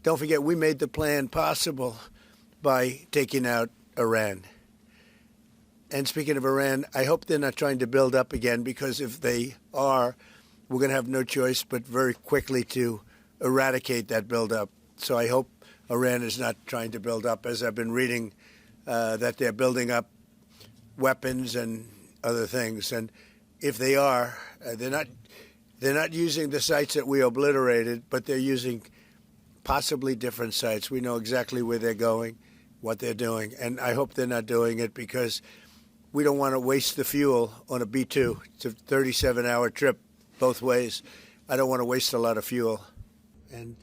don't forget, we made the plan possible by taking out Iran. And speaking of Iran, I hope they're not trying to build up again, because if they are, we're going to have no choice but very quickly to eradicate that buildup. So I hope Iran is not trying to build up, as I've been reading that they're building up weapons and other things. And if they are, they're not using the sites that we obliterated, but they're using possibly different sites. We know exactly where they're going, what they're doing, and I hope they're not doing it because we don't want to waste the fuel on a B-2. It's a 37-hour trip both ways. I don't want to waste a lot of fuel. And,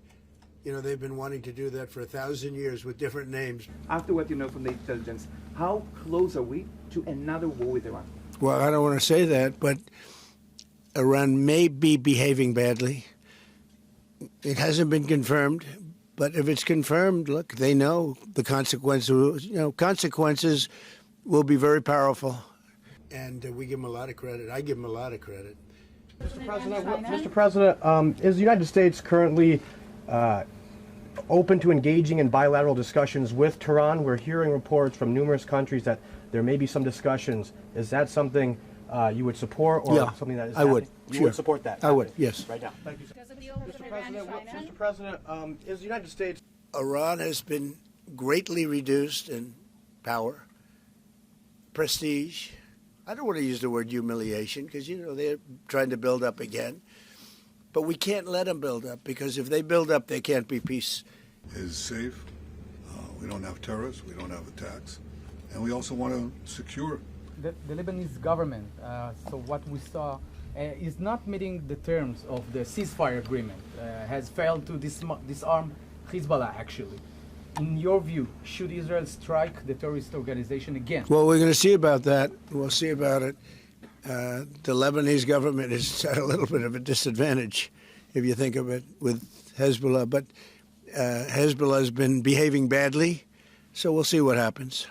you know, they've been wanting to do that for 1,000 years with different names. After what you know from the intelligence, how close are we to another war with Iran? Well, I don't want to say that, but Iran may be behaving badly. It hasn't been confirmed, but if it's confirmed, look, they know the consequences. You know, consequences will be very powerful, and we give them a lot of credit. I give them a lot of credit. Mr. President, is the United States currently open to engaging in bilateral discussions with Tehran? We're hearing reports from numerous countries that there may be some discussions. Is that something you would support, or something that is happening? I would. You Sure. would support that? I would, yes. Right now. Thank you, sir. Mr. President, is the United States... Iran has been greatly reduced in power, prestige. I don't want to use the word humiliation because, you know, they're trying to build up again. But we can't let them build up, because if they build up, there can't be peace. Is safe. We don't have terrorists. We don't have attacks. And we also want to secure. The Lebanese government, so what we saw, is not meeting the terms of the ceasefire agreement, has failed to disarm Hezbollah, actually. In your view, should Israel strike the terrorist organization again? Well, we're going to see about that. We'll see about it. The Lebanese government is at a little bit of a disadvantage, if you think of it, with Hezbollah. But Hezbollah has been behaving badly, so we'll see what happens.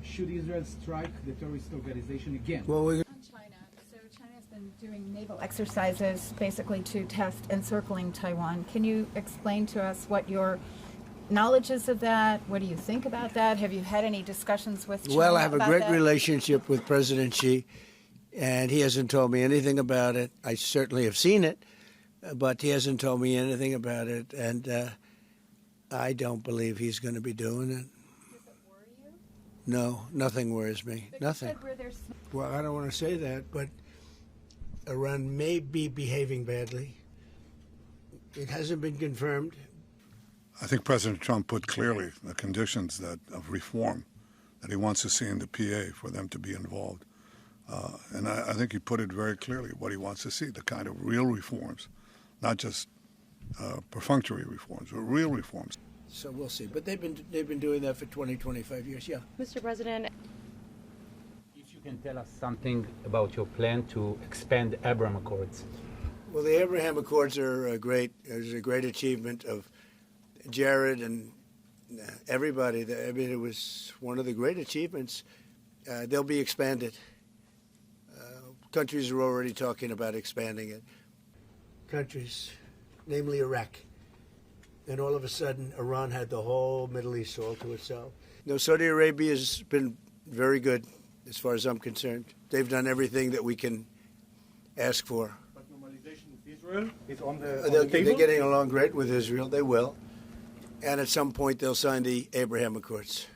Should Israel strike the terrorist organization again? Well, we're China. So China's been doing naval exercises basically to test encircling Taiwan. Can you explain to us what your knowledge is of that? What do you think about that? Have you had any discussions with China? Well, I have a great that? relationship with President Xi, and he hasn't told me anything about it. I certainly have seen it, but he hasn't told me anything about it, and I don't believe he's going to be doing it. No, nothing worries me. But Nothing. Well, I don't want to say that, but Iran may be behaving badly. It hasn't been confirmed. I think President Trump put clearly the conditions of reform that he wants to see in the PA for them to be involved. And I think he put it very clearly what he wants to see, the kind of real reforms, not just perfunctory reforms, but real reforms. So we'll see. But they've been doing that for 20, 25 years, yeah. Mr. President, if you can tell us something about your plan to expand Abraham Accords. Well, the Abraham Accords are great. There's a great achievement of Jared and everybody. I mean, it was one of the great achievements. They'll be expanded. Countries are already talking about expanding it. Countries, namely Iraq. And all of a sudden, Iran had the whole Middle East all to itself. No, Saudi Arabia has been very good, as far as I'm concerned. They've done everything that we can ask for. But normalization with Israel is on the table? They're getting along great with Israel. They will. And at some point, they'll sign the Abraham Accords.